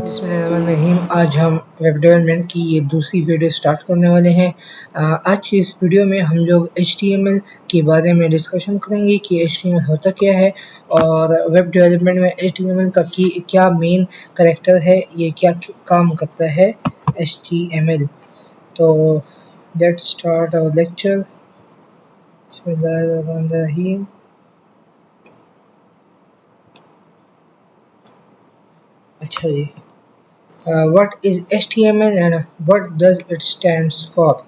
बिस्मिल्लाहिर्रहमानिर्रहीम। आज हम वेब डेवलपमेंट की ये दूसरी वीडियो स्टार्ट करने वाले हैं। आज की इस वीडियो में हम लोग HTML के बारे में डिस्कशन करेंगे कि HTML होता क्या है और वेब डेवलपमेंट में HTML का क्या मेन कैरेक्टर है, ये क्या काम करता है HTML। तो लेट्स स्टार्ट आवर लेक्चर। बिस्मिल्लाहिर्रहमानिर्रहीम। अच्छा जी, what is HTML and what does it stands for?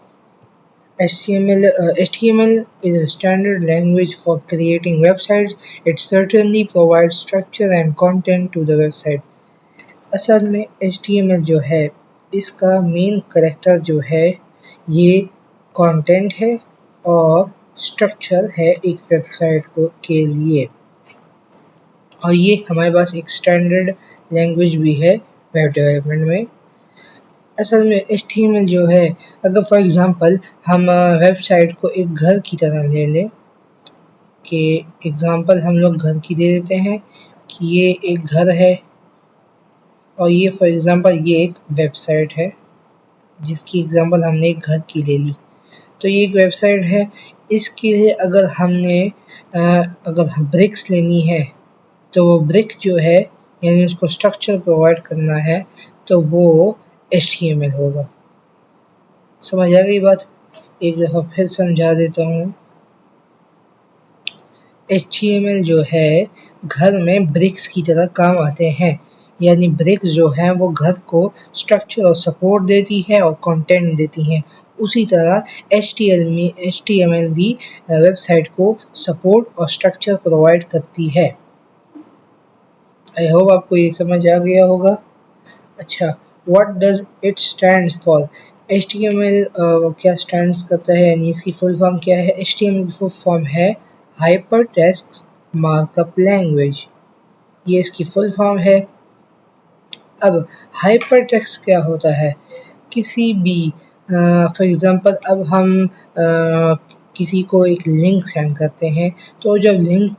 HTML is a standard language for creating websites. It certainly provides structure and content to the website. असल में HTML जो है इसका main character जो है ये कंटेंट है और स्ट्रक्चर है एक वेबसाइट को के लिए, और ये हमारे पास एक स्टैंडर्ड लैंग्वेज भी है वेब डेवलपमेंट में। असल में HTML जो है, अगर फॉर एग्ज़ाम्पल हम वेबसाइट को एक घर की तरह ले लें, कि एग्ज़ाम्पल हम लोग घर की दे देते हैं कि ये एक घर है और ये फॉर एग्ज़ाम्पल ये एक वेबसाइट है जिसकी एग्ज़ाम्पल हमने एक घर की ले ली। तो ये एक वेबसाइट है, इसके लिए अगर हमने अगर ब्रिक्स लेनी है तो वो ब्रिक जो है यानी उसको स्ट्रक्चर प्रोवाइड करना है तो वो HTML होगा। समझ आ गई बात? एक दफ़ा फिर समझा देता हूँ। HTML जो है घर में ब्रिक्स की तरह काम आते हैं, यानी ब्रिक्स जो हैं वो घर को स्ट्रक्चर और सपोर्ट देती है और कंटेंट देती हैं। उसी तरह HTML भी वेबसाइट को सपोर्ट और स्ट्रक्चर प्रोवाइड करती है। आई होप आपको ये समझ आ गया होगा। अच्छा, what does it stands for? HTML क्या स्टैंड्स करता है, यानी इसकी फुल फॉर्म क्या है? HTML की फुल फॉर्म है हाइपरटेक्स्ट मार्कअप लैंग्वेज, ये इसकी फुल फॉर्म है। अब हाइपरटेक्स्ट क्या होता है? किसी भी फॉर एग्ज़ाम्पल अब हम किसी को एक लिंक सेंड करते हैं, तो जब लिंक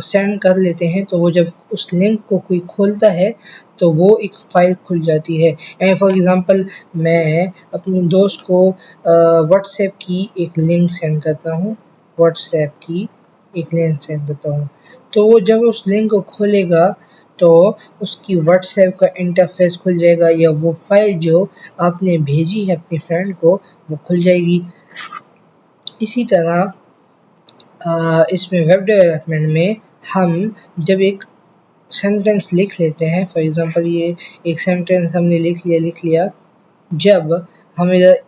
सेंड कर लेते हैं तो वो जब उस लिंक को कोई खोलता है तो वो एक फ़ाइल खुल जाती है। एंड फॉर एग्ज़ाम्पल मैं अपने दोस्त को व्हाट्सएप की एक लिंक सेंड करता हूँ, तो वो जब उस लिंक को खोलेगा तो उसकी व्हाट्सएप का इंटरफेस खुल जाएगा, या वो फाइल जो आपने भेजी है अपने फ्रेंड को वो खुल जाएगी। इसी तरह इसमें वेब डेवलपमेंट में हम जब एक सेंटेंस लिख लेते हैं, फॉर एग्ज़ाम्पल ये एक सेंटेंस हमने लिख लिया, जब हम इधर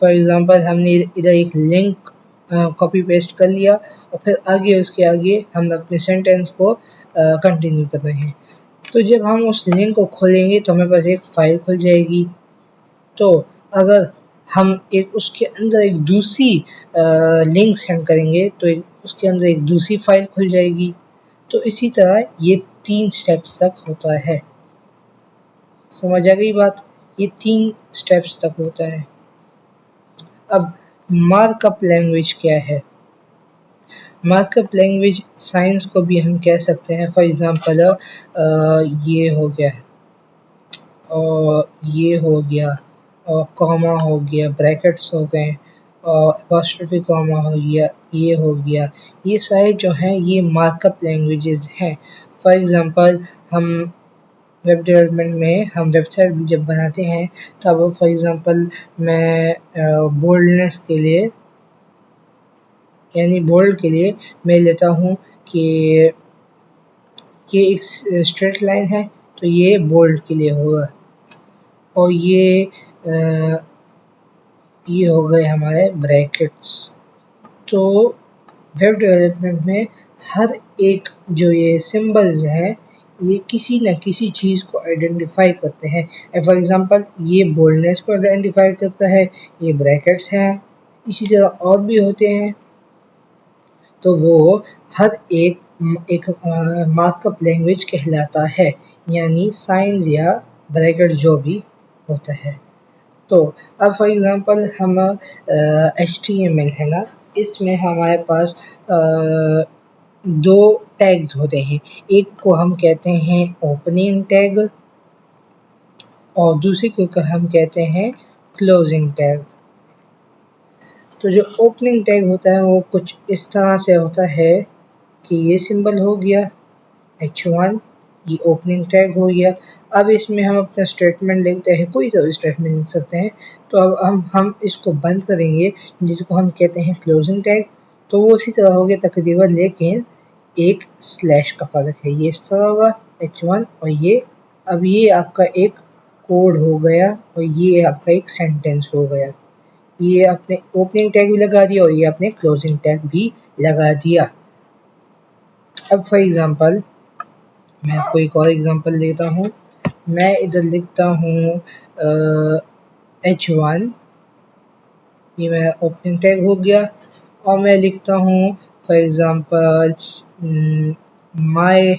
फॉर एग्ज़ाम्पल हमने इधर एक लिंक कॉपी पेस्ट कर लिया और फिर उसके आगे हम अपने सेंटेंस को कंटिन्यू कर रहे हैं, तो जब हम उस लिंक को खोलेंगे तो हमारे पास एक फ़ाइल खुल जाएगी। तो अगर हम उसके अंदर एक दूसरी लिंक सेंड करेंगे तो उसके अंदर एक दूसरी फ़ाइल खुल जाएगी। तो इसी तरह ये 3 स्टेप्स तक होता है। समझ आ गई बात? ये 3 स्टेप्स तक होता है। अब मार्कअप लैंग्वेज क्या है? मार्कअप लैंग्वेज साइंस को भी हम कह सकते हैं। फॉर एग्ज़ाम्पल ये हो गया और ये हो गया और कॉमा हो गया, ब्रैकेट्स हो गए और अपॉस्ट्रोफी कॉमा हो गया, ये हो गया। ये सारे जो हैं ये मार्कअप लैंग्वेजेस हैं। फॉर एग्ज़ाम्पल हम वेब डेवलपमेंट में हम वेबसाइट जब बनाते हैं तब फॉर एग्ज़ाम्पल मैं बोल्डनेस के लिए यानी बोल्ड के लिए मैं लेता हूँ कि ये एक स्ट्रेट लाइन है तो ये बोल्ड के लिए होगा, और ये हो गए हमारे ब्रैकेट्स। तो वेब डेवलपमेंट में हर एक जो ये सिंबल्स हैं ये किसी न किसी चीज़ को आइडेंटिफाई करते हैं। फॉर एग्ज़ाम्पल ये बोल्डनेस को आइडेंटिफाई करता है, ये ब्रैकेट्स हैं, इसी तरह और भी होते हैं। तो वो हर एक मार्कअप लैंग्वेज कहलाता है, यानी साइंस या ब्रैकेट जो भी होता है। तो अब फॉर एग्ज़ाम्पल हम HTML है ना, इसमें हमारे पास 2 टैग्स होते हैं। एक को हम कहते हैं ओपनिंग टैग और दूसरे को हम कहते हैं क्लोजिंग टैग। तो जो ओपनिंग टैग होता है वो कुछ इस तरह से होता है कि ये सिंबल हो गया H1, ये ओपनिंग टैग हो गया। अब इसमें हम अपना स्टेटमेंट लिखते हैं, कोई सा भी स्टेटमेंट लिख सकते हैं। तो अब हम इसको बंद करेंगे जिसको हम कहते हैं क्लोजिंग टैग। तो वो उसी तरह हो गया तकरीबन, लेकिन एक स्लैश का फ़र्क है। ये इस तरह होगा H1 और ये, अब ये आपका एक कोड हो गया और ये आपका एक सेंटेंस हो गया। ये आपने ओपनिंग टैग भी लगा दिया और ये आपने क्लोजिंग टैग भी लगा दिया। अब फॉर एग्जांपल मैं आपको एक और एग्जांपल देता हूँ। मैं इधर लिखता हूँ H1, ये मेरा ओपनिंग टैग हो गया, और मैं लिखता हूँ for example my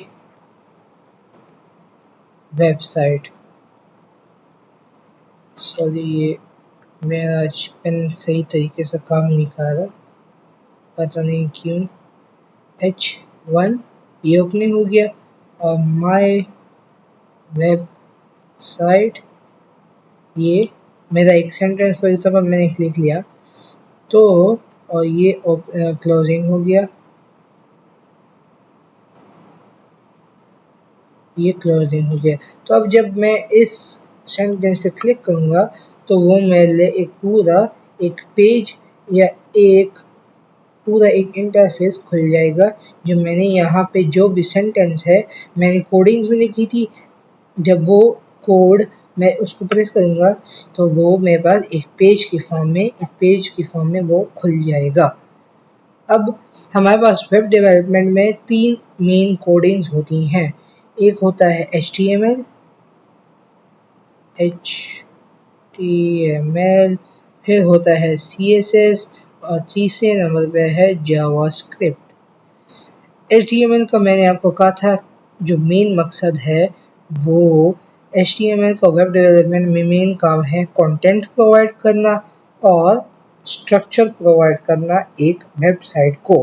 website. Sorry, ये मेरा आज पेन सही तरीके से काम नहीं कर रहा, पता नहीं क्यों। H1 ये ओपनिंग हो गया और माय वेबसाइट ये मेरा एक सेंटेंस फॉर एग्जांपल मैंने लिख लिया। तो और ये क्लोजिंग हो गया, ये क्लोजिंग हो गया। तो अब जब मैं इस सेंटेंस पे क्लिक करूँगा तो वो मेरे लिए एक पूरा एक पेज या एक पूरा एक इंटरफेस खुल जाएगा। जो मैंने यहाँ पे जो भी सेंटेंस है मैंने कोडिंग्स में लिखी थी, जब वो कोड मैं उसको प्रेस करूँगा तो वो मेरे पास एक पेज की फॉर्म में वो खुल जाएगा। अब हमारे पास वेब डेवलपमेंट में 3 मेन कोडिंग्स होती हैं। एक होता है HTML, फिर होता है CSS और तीसरे नंबर पे है जावास्क्रिप्ट। HTML का मैंने आपको कहा था जो मेन मकसद है वो HTML का वेब डेवलपमेंट में मेन काम है कंटेंट प्रोवाइड करना और स्ट्रक्चर प्रोवाइड करना एक वेबसाइट को।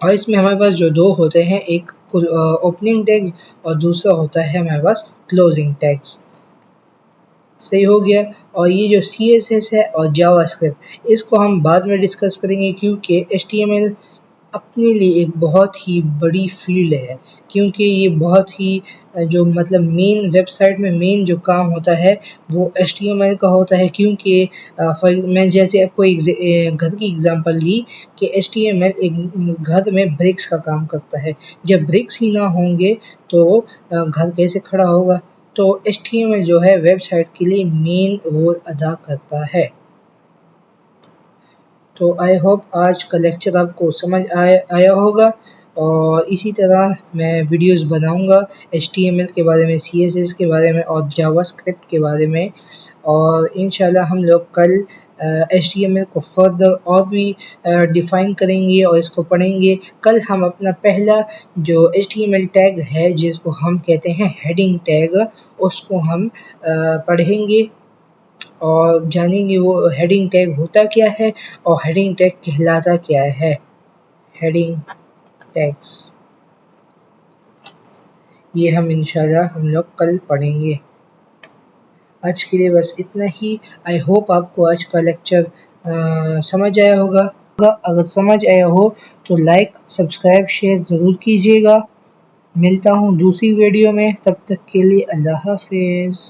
और इसमें हमारे पास जो दो होते हैं, एक ओपनिंग टैग्स और दूसरा होता है हमारे पास क्लोजिंग टैग्स। सही हो गया। और ये जो CSS है और जावास्क्रिप्ट इसको हम बाद में डिस्कस करेंगे, क्योंकि HTML अपने लिए एक बहुत ही बड़ी फील्ड है, क्योंकि ये बहुत ही जो मतलब मेन वेबसाइट में मेन जो काम होता है वो HTML का होता है। क्योंकि मैं जैसे आपको एक घर की एग्जांपल ली कि HTML एक घर में ब्रिक्स का काम करता है। जब ब्रिक्स ही ना होंगे तो घर कैसे खड़ा होगा। तो HTML जो है वेबसाइट के लिए मेन रोल अदा करता है। तो आई होप आज का लेक्चर आपको समझ आया होगा, और इसी तरह मैं वीडियोस बनाऊंगा HTML के बारे में, CSS के बारे में और जावास्क्रिप्ट के बारे में। और इंशाल्लाह हम लोग कल HTML को फर्दर और भी डिफ़ाइन करेंगे और इसको पढ़ेंगे। कल हम अपना पहला जो HTML टैग है जिसको हम कहते हैं हेडिंग टैग, उसको हम पढ़ेंगे और जानेंगे वो हेडिंग टैग होता क्या है और हेडिंग टैग कहलाता क्या है। हेडिंग टैग्स ये हम इंशाल्लाह हम लोग कल पढ़ेंगे। आज के लिए बस इतना ही। आई होप आपको आज का लेक्चर समझ आया होगा। अगर समझ आया हो तो लाइक, सब्सक्राइब, शेयर ज़रूर कीजिएगा। मिलता हूँ दूसरी वीडियो में, तब तक के लिए अल्लाह हाफिज़।